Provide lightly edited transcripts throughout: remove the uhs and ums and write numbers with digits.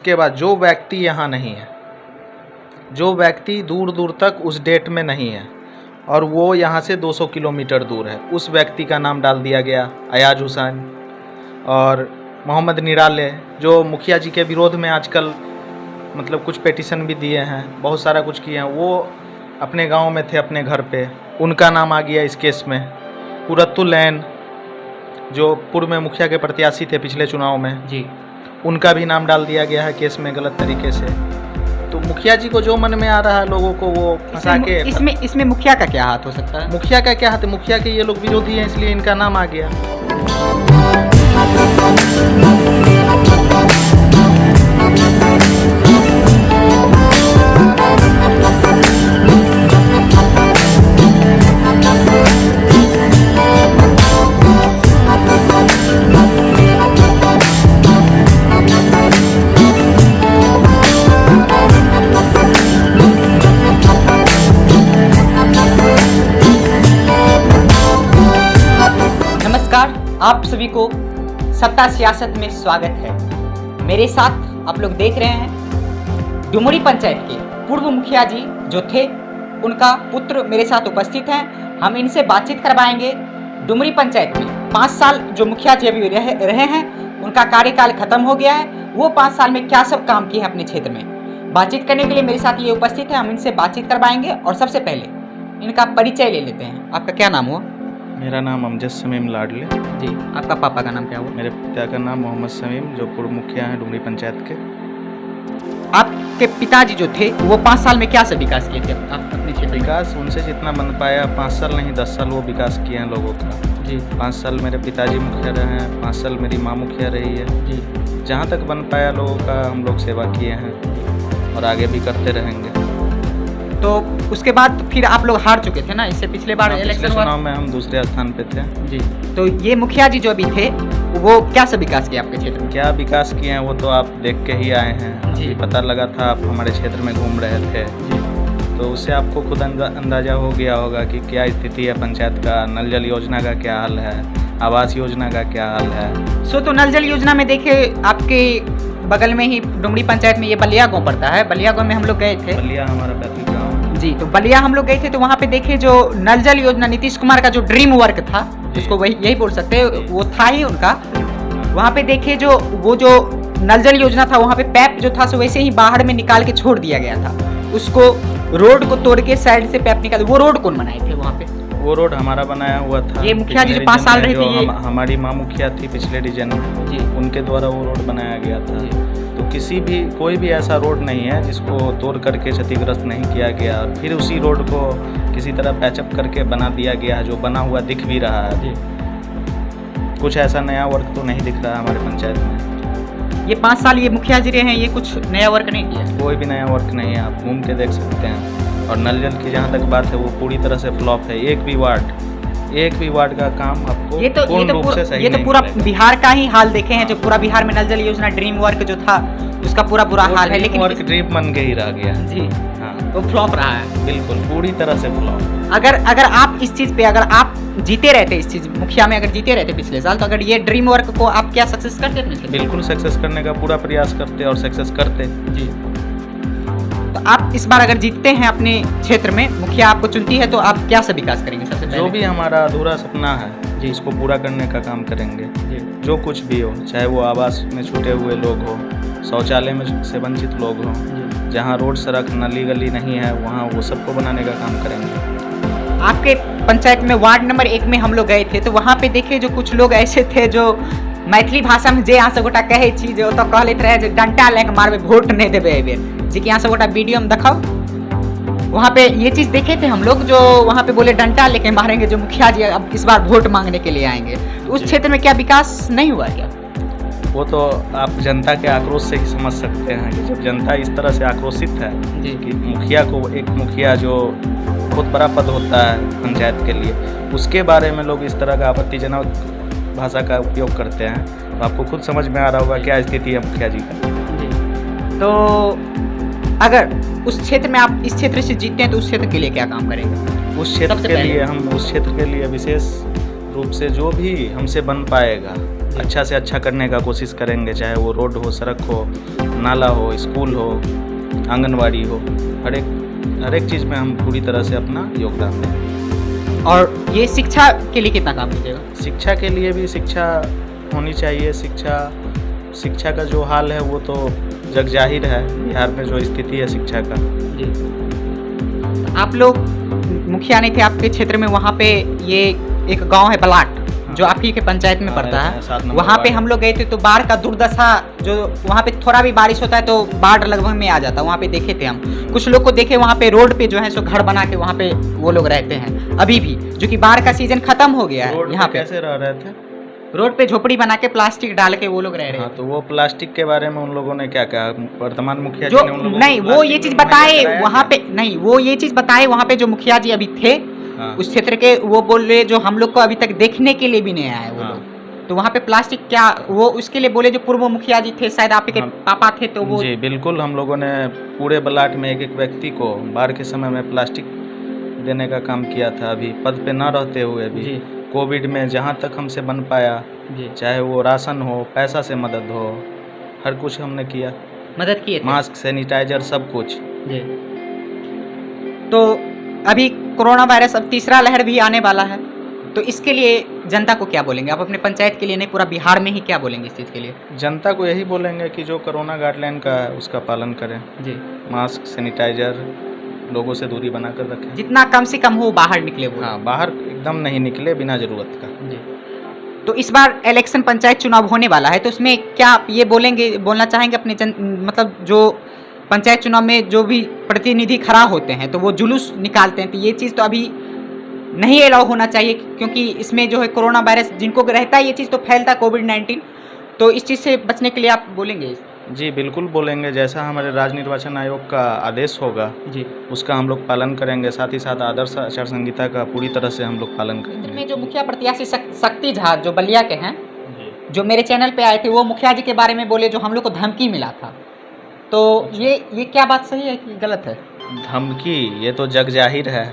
के बाद जो व्यक्ति यहाँ नहीं है, जो व्यक्ति दूर दूर तक उस डेट में नहीं है और वो यहाँ से 200 किलोमीटर दूर है, उस व्यक्ति का नाम डाल दिया गया अयाज हुसैन। और मोहम्मद निराले जो मुखिया जी के विरोध में आजकल मतलब कुछ पिटीशन भी दिए हैं, बहुत सारा कुछ किए हैं, वो अपने गांव में थे अपने घर पे, उनका नाम आ गया इस केस में। कुरतुलैन जो पूर्व में मुखिया के प्रत्याशी थे पिछले चुनाव में जी, उनका भी नाम डाल दिया गया है केस में गलत तरीके से। तो मुखिया जी को जो मन में आ रहा है लोगों को वो फंसा के। इसमें मुखिया का क्या हाथ हो सकता है? मुखिया का क्या हाथ है? मुखिया के ये लोग विरोधी हैं इसलिए इनका नाम आ गया। आप सभी को सत्ता सियासत में स्वागत है। मेरे साथ आप लोग देख रहे हैं डुमरी पंचायत के पूर्व मुखिया जी जो थे, उनका पुत्र मेरे साथ उपस्थित हैं। हम इनसे बातचीत करवाएंगे। डुमरी पंचायत में 5 साल जो मुखिया जी अभी रहे हैं, उनका कार्यकाल खत्म हो गया है। वो 5 साल में क्या सब काम किए हैं अपने क्षेत्र में, बातचीत करने के लिए मेरे साथ ये उपस्थित है। हम इनसे बातचीत करवाएंगे और सबसे पहले इनका परिचय ले लेते हैं। आपका क्या नाम हुआ? मेरा नाम अमजद शमीम लाडले जी। आपका पापा का नाम क्या हुआ? मेरे पिता का नाम मोहम्मद शमीम जो पूर्व मुखिया हैं डुमरी पंचायत के। आपके पिताजी जो थे वो 5 साल में क्या सब विकास किए थे आप अपने क्षेत्र? विकास उनसे जितना बन पाया, 5 साल नहीं 10 साल वो विकास किए हैं लोगों का जी। 5 साल मेरे पिताजी मुखिया रहे हैं, 5 साल मेरी माँ मुखिया रही है जी। जहाँ तक बन पाया लोगों का हम लोग सेवा किए हैं और आगे भी करते रहेंगे। तो उसके बाद फिर आप लोग हार चुके थे ना, इससे पिछले बार इलेक्शन चुनाव में हम दूसरे स्थान पे थे जी। तो ये मुखिया जी जो अभी थे वो क्या सब विकास किया आपके क्षेत्र में? क्या विकास किए हैं वो तो आप देख के ही आए हैं जी। पता लगा था, आप हमारे क्षेत्र में घूम रहे थे जी, तो उससे आपको खुद अंदाजा हो गया होगा कि क्या स्थिति है पंचायत का, नल जल योजना का क्या हाल है, आवास योजना का क्या हाल है। तो नल जल योजना में देखे आपके बगल में ही डुमरी पंचायत में ये बलिया गाँव पड़ता है, बलिया गाँव में हम लोग गए थे। बलिया हमारा पैतृक गाँव जी। तो बलिया हम लोग गए थे तो वहाँ पे देखे जो नल जल योजना नीतीश कुमार का जो ड्रीम वर्क था, जिसको वही यही बोल सकते हैं, वो था ही उनका। वहाँ पे देखे जो वो जो नल जल योजना था, वहाँ पे पैप जो था सो वैसे ही बाहर में निकाल के छोड़ दिया गया था। उसको रोड को तोड़ के साइड से पैप निकाल, वो रोड कौन बनाए थे वहाँ पे? वो रोड हमारा बनाया हुआ था। ये मुखिया जी जो 5 साल रहे थे, हमारी माँ मुखिया थी पिछले डिवीजन में जी, उनके द्वारा वो रोड बनाया गया था। तो कोई भी ऐसा रोड नहीं है जिसको तोड़ करके क्षतिग्रस्त नहीं किया गया और फिर उसी रोड को किसी तरह पैचअप करके बना दिया गया है, जो बना हुआ दिख भी रहा है जी। कुछ ऐसा नया वर्क तो नहीं दिख रहा है हमारे पंचायत में। ये 5 साल ये मुखिया जी रहे हैं, ये कुछ नया वर्क नहीं किया? कोई भी नया वर्क नहीं है, आप घूम के देख सकते हैं। और नल जल की जहाँ तक बात है वो पूरी तरह से फ्लॉप है। एक भी वार्ड का काम आपको ये तो पूरा बिहार का ही हाल देखे हैं, जो पूरा बिहार में नल जल योजना ड्रीम वर्क जो था उसका पूरा बुरा हाल है। लेकिन वर्क ड्रीम बन के ही रह गया जी। हाँ, वो फ्लॉप रहा है बिल्कुल पूरी तरह से फ्लॉप। अगर आप इस चीज पे अगर आप जीते रहते, इस चीज मुखिया में अगर जीते रहते पिछले साल, तो अगर ये ड्रीम वर्क को आप क्या सक्सेस करते? बिल्कुल सक्सेस करने का पूरा प्रयास करते और सक्सेस करते जी। तो आप इस बार अगर जीतते हैं अपने क्षेत्र में, मुखिया आपको चुनती है, तो आप क्या सब विकास करेंगे? सबसे पहले जो भी हमारा अधूरा सपना है जी, इसको पूरा करने का काम करेंगे जी। जो कुछ भी हो, चाहे वो आवास में छूटे हुए लोग हो, शौचालय में से वंचित लोग हों, जहाँ रोड सड़क नाली गली नहीं है वहाँ वो सबको बनाने का काम करेंगे। आपके पंचायत में वार्ड नंबर 1 में हम लोग गए थे तो वहाँ पे देखे जो कुछ लोग ऐसे थे जो मैथिली भाषा में जे यहाँ से गोटा कहे छी जो तो कह लेते रहे जो डंटा लेके मारबे वोट नहीं देबे एबेर, जी कि यहाँ से गोटा वीडियो में दिखाओ। वहाँ पे ये चीज़ देखे थे हम लोग, जो वहाँ पे बोले डंटा लेके मारेंगे जो मुखिया जी अब इस बार वोट मांगने के लिए आएंगे। तो उस क्षेत्र में क्या विकास नहीं हुआ क्या? वो तो आप जनता के आक्रोश से ही समझ सकते हैं कि जब जनता इस तरह से आक्रोशित है जी कि मुखिया को, एक मुखिया जो बहुत बड़ा पद होता है पंचायत के लिए, उसके बारे में लोग इस तरह का आपत्तिजनक भाषा का उपयोग करते हैं, तो आपको खुद समझ में आ रहा होगा क्या स्थिति है मुखिया जी का जी। तो अगर उस क्षेत्र में आप इस क्षेत्र से जीतते हैं तो उस क्षेत्र के लिए क्या काम करेंगे? उस क्षेत्र के लिए हम उस क्षेत्र के लिए विशेष रूप से जो भी हमसे बन पाएगा अच्छा से अच्छा करने का कोशिश करेंगे, चाहे वो रोड हो, सड़क हो, नाला हो, स्कूल हो, आंगनवाड़ी हो, हर एक चीज़ में हम पूरी तरह से अपना योगदान दें। और ये शिक्षा के लिए कितना काम कीजिएगा? शिक्षा के लिए भी शिक्षा होनी चाहिए। शिक्षा का जो हाल है वो तो जग जाहिर है, बिहार में जो स्थिति है शिक्षा का। जी, आप लोग मुखिया नहीं थे आपके क्षेत्र में, वहाँ पे ये एक गांव है बलाट जो आपकी के पंचायत में पड़ता है, वहाँ पे हम लोग गए थे तो बाढ़ का दुर्दशा, जो वहाँ पे थोड़ा भी बारिश होता है तो बाढ़ लगभग में आ जाता है, वहाँ पे देखे थे हम। कुछ लोग को देखे वहाँ पे रोड पे जो है सो घर बना के वहाँ पे वो लोग रहते हैं अभी भी, जो कि बाढ़ का सीजन खत्म हो गया है। यहाँ पे कैसे रह रहे थे? रोड पे झोपड़ी बना के प्लास्टिक डाल के वो लोग रह रहे हैं। हाँ, तो वो प्लास्टिक के बारे में उन लोगों ने क्या कहा? वर्तमान मुखिया जो जी ने उन लोगों नहीं, को वो ये प्लास्टिक चीज में बताए कराया वहाँ क्या? पे नहीं, वो ये चीज बताए वहाँ पे जो मुखिया जी अभी थे हाँ। उस क्षेत्र के, वो बोल रहे जो हम लोग को अभी तक देखने के लिए भी नहीं आया वो हाँ। लोग। तो वहाँ पे प्लास्टिक क्या, वो उसके लिए बोले जो पूर्व मुखिया जी थे, शायद आपके हाँ। पापा थे, तो वो जी बिल्कुल, हम लोगों ने पूरे ब्लाट में एक व्यक्ति को बाढ़ के समय में प्लास्टिक देने का काम किया था, अभी पद पे न रहते हुए भी। जी। कोविड में जहाँ तक हमसे बन पाया, जी चाहे वो राशन हो, पैसा से मदद हो, हर कुछ हमने किया। मदद किए थे। मास्क, सैनिटाइजर, सब कुछ। जी। तो अभी कोरोना वायरस अब तीसरा लहर भी आने वाला है, तो इसके लिए जनता को क्या बोलेंगे आप? अपने पंचायत के लिए नहीं, पूरा बिहार में ही क्या बोलेंगे इस चीज़ के लिए? जनता को यही बोलेंगे कि जो कोरोना गाइडलाइन का है उसका पालन करें। जी, मास्क, सैनिटाइजर, लोगों से दूरी बनाकर रखें। जितना कम से कम हो बाहर निकले वो। हाँ, बाहर एकदम नहीं निकले बिना ज़रूरत का। जी। तो इस बार इलेक्शन पंचायत चुनाव होने वाला है, तो उसमें क्या आप ये बोलना चाहेंगे अपने मतलब जो पंचायत चुनाव में जो भी प्रतिनिधि खड़ा होते हैं तो वो जुलूस निकालते हैं, तो ये चीज़ तो अभी नहीं अलाउ होना चाहिए, क्योंकि इसमें जो है कोरोना वायरस जिनको रहता है ये चीज़ तो फैलता है, कोविड-19, तो इस चीज़ से बचने के लिए आप बोलेंगे? जी बिल्कुल बोलेंगे, जैसा हमारे राज्य निर्वाचन आयोग का आदेश होगा जी, उसका हम लोग पालन करेंगे। साथ ही साथ आदर्श आचार संहिता का पूरी तरह से हम लोग पालन करेंगे। में जो मुखिया प्रत्याशी शक्ति झा जो बलिया के हैं, जो मेरे चैनल पे आए थे, वो मुखिया जी के बारे में बोले जो हम लोग को धमकी मिला था, तो ये क्या बात सही है कि गलत है? धमकी, ये तो जग जाहिर है।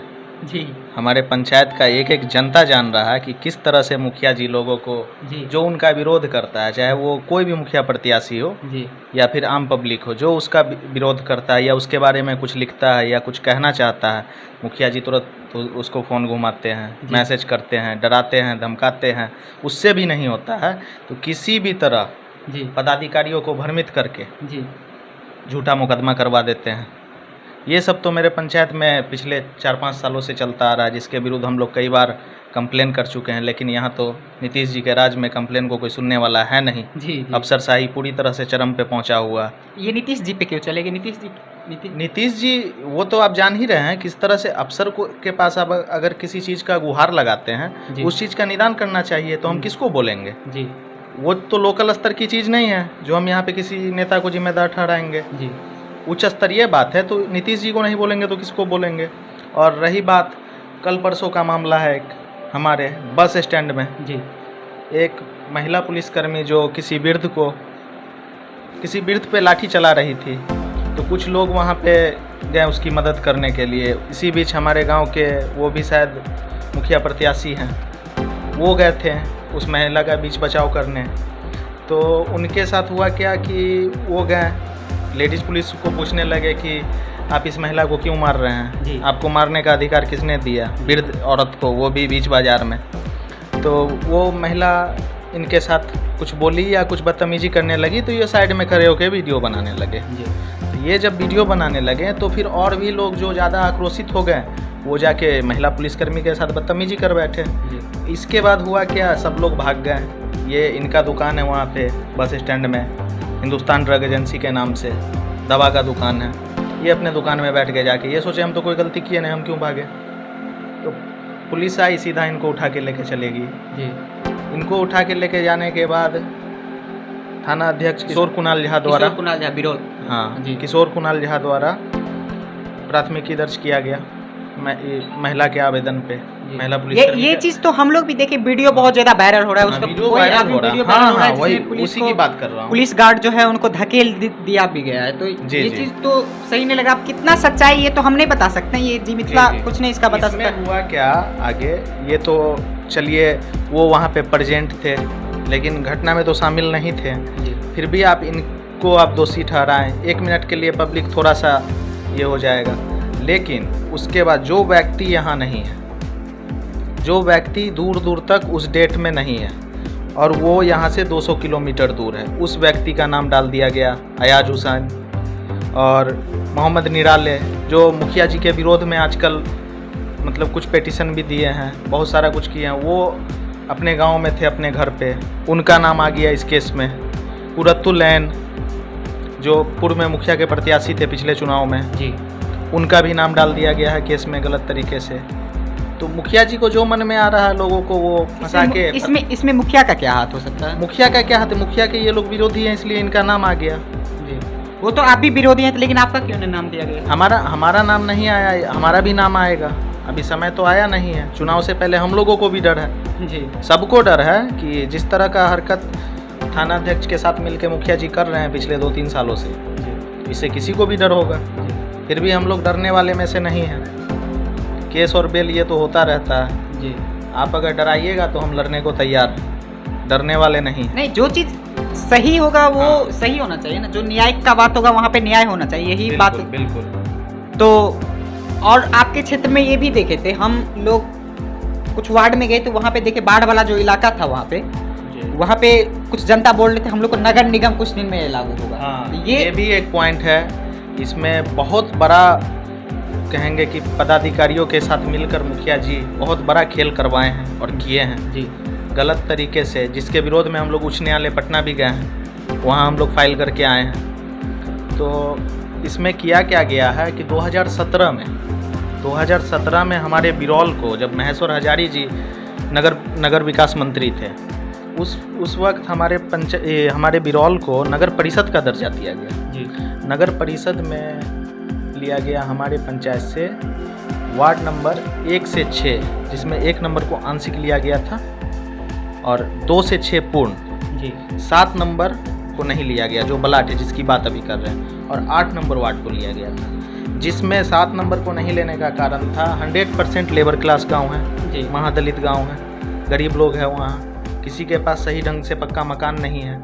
जी हमारे पंचायत का एक एक जनता जान रहा है कि किस तरह से मुखिया जी लोगों को, जी जो उनका विरोध करता है, चाहे वो कोई भी मुखिया प्रत्याशी हो जी या फिर आम पब्लिक हो, जो उसका विरोध करता है या उसके बारे में कुछ लिखता है या कुछ कहना चाहता है, मुखिया जी तुरंत तो उसको फ़ोन घुमाते हैं, मैसेज करते हैं, डराते हैं, धमकाते हैं। उससे भी नहीं होता है तो किसी भी तरह जी पदाधिकारियों को भ्रमित करके जी झूठा मुकदमा करवा देते हैं। ये सब तो मेरे पंचायत में पिछले 4-5 सालों से चलता आ रहा है, जिसके विरुद्ध हम लोग कई बार कंप्लेन कर चुके हैं, लेकिन यहाँ तो नीतीश जी के राज में कंप्लेन को कोई सुनने वाला है नहीं। जी अफसरशाही पूरी तरह से चरम पे पहुँचा हुआ। ये नीतीश जी पे क्यों चलेगी? नीतीश जी वो तो आप जान ही रहे हैं किस तरह से अफसर को के पास आप अगर किसी चीज़ का गुहार लगाते हैं, उस चीज़ का निदान करना चाहिए, तो हम किसको बोलेंगे? जी वो तो लोकल स्तर की चीज़ नहीं है जो हम यहाँ पे किसी नेता को जिम्मेदार ठहराएंगे। जी उच्च स्तरीय बात है, तो नीतीश जी को नहीं बोलेंगे तो किसको बोलेंगे? और रही बात कल परसों का मामला है, एक हमारे बस स्टैंड में जी एक महिला पुलिसकर्मी जो किसी वृद्ध पे लाठी चला रही थी, तो कुछ लोग वहाँ पे गए उसकी मदद करने के लिए। इसी बीच हमारे गांव के वो भी शायद मुखिया प्रत्याशी हैं, वो गए थे उस महिला का बीच बचाव करने। तो उनके साथ हुआ क्या कि वो गए, लेडीज़ पुलिस को पूछने लगे कि आप इस महिला को क्यों मार रहे हैं, आपको मारने का अधिकार किसने दिया, वृद्ध औरत को, वो भी बीच बाज़ार में। तो वो महिला इनके साथ कुछ बोली या कुछ बदतमीजी करने लगी, तो ये साइड में खड़े होकर वीडियो बनाने लगे। तो ये जब वीडियो बनाने लगे तो फिर और भी लोग जो ज़्यादा आक्रोशित हो गए, वो जाके महिला पुलिसकर्मी के साथ बदतमीजी कर बैठे। इसके बाद हुआ क्या, सब लोग भाग गए। ये इनका दुकान है वहाँ पे बस स्टैंड में, हिंदुस्तान ड्रग एजेंसी के नाम से दवा का दुकान है। ये अपने दुकान में बैठ के जाके ये सोचे हम तो कोई गलती किए नहीं, हम क्यों भागे। तो पुलिस आई, सीधा इनको उठा के लेके चलेगी। इनको उठा के लेके जाने के बाद थाना अध्यक्ष किशोर कुणाल झा द्वारा, बिरोल, हाँ किशोर कुणाल झा द्वारा प्राथमिकी दर्ज किया गया महिला के आवेदन पे। महिला पुलिस ये चीज तो हम लोग भी देखे, वीडियो बहुत ज्यादा वायरल हो रहा है, उसका वीडियो वायरल हो रहा है, वही उसी की बात कर रहा हूँ। पुलिस गार्ड जो है उनको धकेल दिया भी गया है, तो ये चीज तो सही नहीं लगा। कितना सच्चाई ये तो हम नहीं बता सकते, ये जी मिथिला कुछ नहीं इसका बता सकता। हुआ क्या आगे, ये तो चलिए वो वहाँ पे प्रेजेंट थे, लेकिन घटना में तो शामिल नहीं थे। जी फिर भी आप इनको आप दोषी ठहराएं, 1 मिनट के लिए पब्लिक थोड़ा सा ये हो जाएगा, लेकिन उसके बाद जो व्यक्ति यहाँ नहीं है, जो व्यक्ति दूर दूर तक उस डेट में नहीं है और वो यहाँ से 200 किलोमीटर दूर है, उस व्यक्ति का नाम डाल दिया गया अयाज हुसैन और मोहम्मद निराले, जो मुखिया जी के विरोध में आजकल मतलब कुछ पेटिशन भी दिए हैं, बहुत सारा कुछ किए हैं। वो अपने गांव में थे, अपने घर पे, उनका नाम आ गया इस केस में। कुरत्तुलैन जो पूर्व में मुखिया के प्रत्याशी थे पिछले चुनाव में, जी उनका भी नाम डाल दिया गया है केस में गलत तरीके से। तो मुखिया जी को जो मन में आ रहा है लोगों को वो फंसा के। इसमें मुखिया का क्या हाथ हो सकता है? मुखिया का क्या हाथ है? मुखिया के ये लोग विरोधी हैं, इसलिए इनका नाम आ गया। जी वो तो आप भी विरोधी हैं, लेकिन आपका क्यों नहीं नाम दिया गया? हमारा नाम नहीं आया, हमारा भी नाम आएगा। अभी समय तो आया नहीं है, चुनाव से पहले हम लोगों को भी डर है, जी सबको डर है कि जिस तरह का हरकत थाना अध्यक्ष के साथ मिलकर मुखिया जी कर रहे हैं पिछले 2-3 सालों से, इससे किसी को भी डर होगा। फिर भी हम लोग डरने वाले में से नहीं हैं। केस और बेल ये तो होता रहता है जी। आप अगर डराइएगा तो हम लड़ने को तैयार, डरने वाले नहीं। जो चीज़ सही होगा वो सही होना चाहिए ना, जो न्याय का बात होगा वहाँ पे न्याय होना चाहिए, यही बात। बिल्कुल। तो और आपके क्षेत्र में ये भी देखे थे हम लोग, कुछ वार्ड में गए तो वहाँ पे देखे बाढ़ वाला जो इलाका था वहाँ पे कुछ जनता बोल रहे थे हम लोग को नगर निगम कुछ दिन में लागू होगा। हाँ, ये भी एक पॉइंट है। इसमें बहुत बड़ा कहेंगे कि पदाधिकारियों के साथ मिलकर मुखिया जी बहुत बड़ा खेल करवाए हैं और किए हैं जी गलत तरीके से, जिसके विरोध में हम लोग उच्च न्यायालय पटना भी गए हैं, वहाँ हम लोग फाइल करके आए हैं। तो इसमें किया क्या गया है कि 2017 में हमारे बिरौल को, जब महेश्वर हजारी जी नगर विकास मंत्री थे, उस वक्त हमारे बिरौल को नगर परिषद का दर्जा दिया गया जी। नगर परिषद में लिया गया हमारे पंचायत से वार्ड नंबर 1 से 6, जिसमें 1 नंबर को आंशिक लिया गया था और 2 से 6 पूर्ण जी। 7 नंबर को नहीं लिया गया, जो बलाट है जिसकी बात अभी कर रहे हैं, और 8 नंबर वार्ड को लिया गया था। जिसमें 7 नंबर को नहीं लेने का कारण था 100% लेबर क्लास गांव है जी। महादलित गांव है, गरीब लोग हैं वहाँ, किसी के पास सही ढंग से पक्का मकान नहीं है,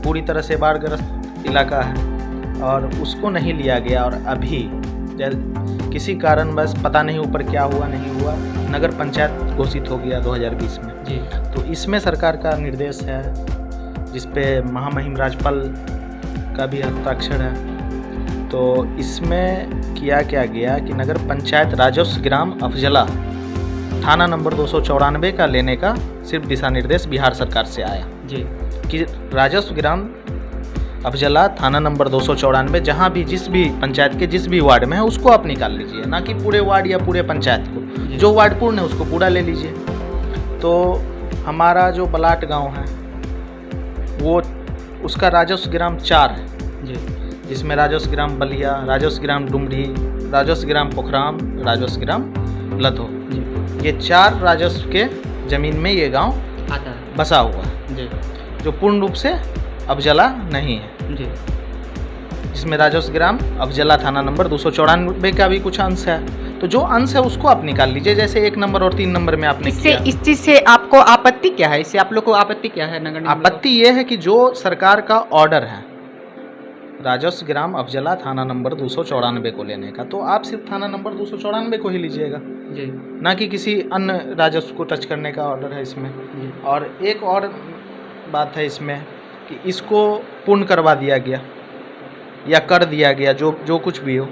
पूरी तरह से बाढ़ग्रस्त इलाका है और उसको नहीं लिया गया। और अभी किसी कारणवश पता नहीं ऊपर क्या हुआ नहीं हुआ, नगर पंचायत घोषित हो गया 2020 में जी। तो इसमें सरकार का निर्देश है, जिस पे महामहिम राज्यपाल का भी हस्ताक्षर है। तो इसमें किया क्या गया कि नगर पंचायत राजस्व ग्राम अफजला थाना नंबर 294 का लेने का सिर्फ दिशा निर्देश बिहार सरकार से आया जी कि राजस्व ग्राम अफजला थाना नंबर 294 जहाँ भी जिस भी पंचायत के जिस भी वार्ड में है उसको आप निकाल लीजिए, ना कि पूरे वार्ड या पूरे पंचायत को। जो वार्ड पूर्ण है उसको पूरा ले लीजिए। तो हमारा जो बलाट गांव है वो उसका राजस्व ग्राम 4 है जी, जिसमें राजस्व ग्राम बलिया, राजस्व ग्राम डुमरी, राजस्व ग्राम पोखराम, राजस्व ग्राम लधो, ये 4 राजस्व के ज़मीन में ये गांव आता है बसा हुआ है जी जो पूर्ण रूप से अफजला नहीं है, जी। जिसमें राजस्व ग्राम अफजला थाना नंबर 294 का भी कुछ अंश है। तो जो अंश है उसको आप निकाल लीजिए, जैसे 1 नंबर और 3 नंबर में आपने इससे किया। इस चीज़ से आपको आपत्ति क्या है? इससे आप लोग को आपत्ति क्या है? नगर निगम आपत्ति ये है कि जो सरकार का ऑर्डर है राजस्व ग्राम अफजला थाना नंबर 294 को लेने का, तो आप सिर्फ थाना नंबर 294 को ही लीजिएगा, जी ना कि किसी अन्य राजस्व को टच करने का ऑर्डर है इसमें। जी और एक और बात है इसमें कि इसको पूर्ण करवा दिया गया या कर दिया गया, जो कुछ भी हो,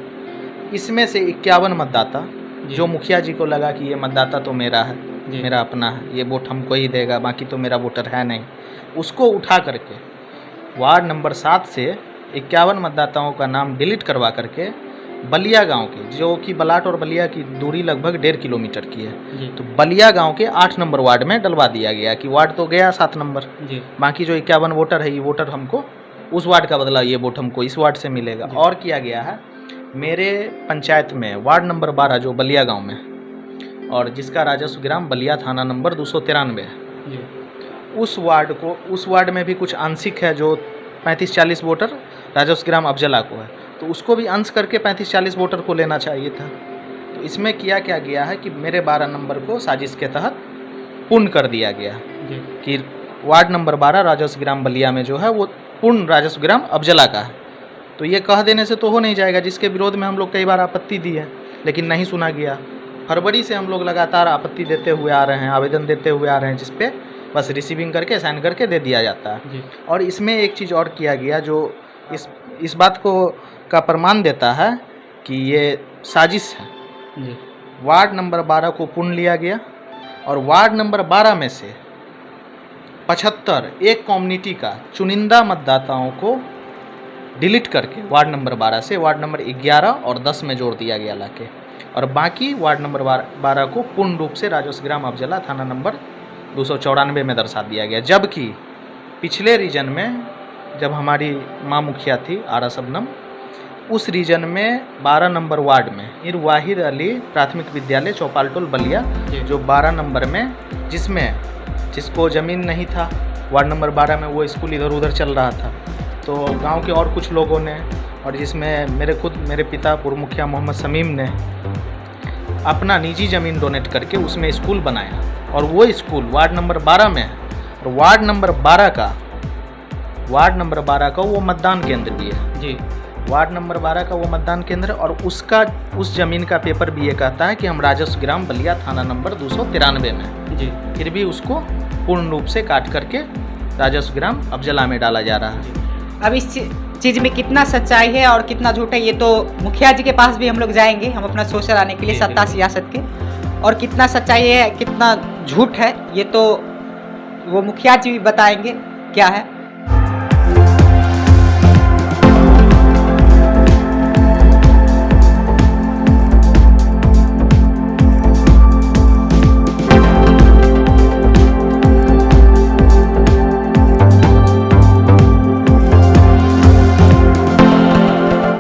इसमें से 51 मतदाता जो मुखिया जी को लगा कि ये मतदाता तो मेरा है, मेरा अपना है, ये वोट हमको ही देगा, बाकी तो मेरा वोटर है नहीं, उसको उठा करके वार्ड नंबर 7 से 51 मतदाताओं का नाम डिलीट करवा करके बलिया गांव के, जो कि बलाट और बलिया की दूरी लगभग 1.5 किलोमीटर की है, तो बलिया गांव के 8 नंबर वार्ड में डलवा दिया गया कि वार्ड तो गया 7 नंबर, बाकी जो 51 वोटर है ये वोटर हमको उस वार्ड का बदला, ये वोट हमको इस वार्ड से मिलेगा। और किया गया है मेरे पंचायत में वार्ड नंबर 12 जो बलिया गाँव में है और जिसका राजस्व ग्राम बलिया थाना नंबर 293 है, उस वार्ड में भी कुछ आंशिक है जो 35-40 वोटर राजस्व ग्राम अफजला को है, तो उसको भी अंश करके 35-40 वोटर को लेना चाहिए था। तो इसमें किया क्या गया है कि मेरे 12 नंबर को साजिश के तहत पूर्ण कर दिया गया कि वार्ड नंबर 12 राजस्व ग्राम बलिया में जो है वो पूर्ण राजस्व ग्राम अफजला का है। तो ये कह देने से तो हो नहीं जाएगा, जिसके विरोध में हम लोग कई बार आपत्ति दी है लेकिन नहीं सुना गया। फरवरी से हम लोग लगातार आपत्ति देते हुए आ रहे हैं, आवेदन देते हुए आ रहे हैं, जिस पे बस रिसीविंग करके साइन करके दे दिया जाता है। जी। और इसमें एक चीज़ और किया गया जो इस बात को का प्रमाण देता है कि ये साजिश है। जी। वार्ड नंबर 12 को पूर्ण लिया गया और वार्ड नंबर 12 में से 75 एक कम्युनिटी का चुनिंदा मतदाताओं को डिलीट करके वार्ड नंबर 12 से वार्ड नंबर 11 और 10 में जोड़ दिया गया लाके, और बाकी वार्ड नंबर 12 को पूर्ण रूप से राजस्व ग्राम अफजला थाना नंबर 294 में दर्शा दिया गया। जबकि पिछले रीजन में जब हमारी माँ मुखिया थी आरा शबनम, उस रीजन में 12 नंबर वार्ड में इर वाहिद अली प्राथमिक विद्यालय चौपालटोल बलिया जो 12 नंबर में जिसको ज़मीन नहीं था, वार्ड नंबर 12 में वो स्कूल इधर उधर चल रहा था, तो गांव के और कुछ लोगों ने, और जिसमें मेरे पिता पूर्व मुखिया मोहम्मद शमीम ने अपना निजी ज़मीन डोनेट करके उसमें स्कूल बनाया, और वो स्कूल वार्ड नंबर 12 में है। और वार्ड नंबर 12 का वो मतदान केंद्र भी है। जी। वार्ड नंबर 12 का वो मतदान केंद्र, और उस ज़मीन का पेपर भी ये कहता है कि हम राजस्व ग्राम बलिया थाना नंबर 293 में। जी। फिर भी उसको पूर्ण रूप से काट करके राजस्व ग्राम अफजला में डाला जा रहा है। अब इस चीज़ में कितना सच्चाई है और कितना झूठ है, ये तो मुखिया जी के पास भी हम लोग जाएंगे, हम अपना सोच लाने के लिए सत्ता सियासत के, और कितना सच्चाई है कितना झूठ है ये तो वो मुखिया जी भी बताएंगे क्या है।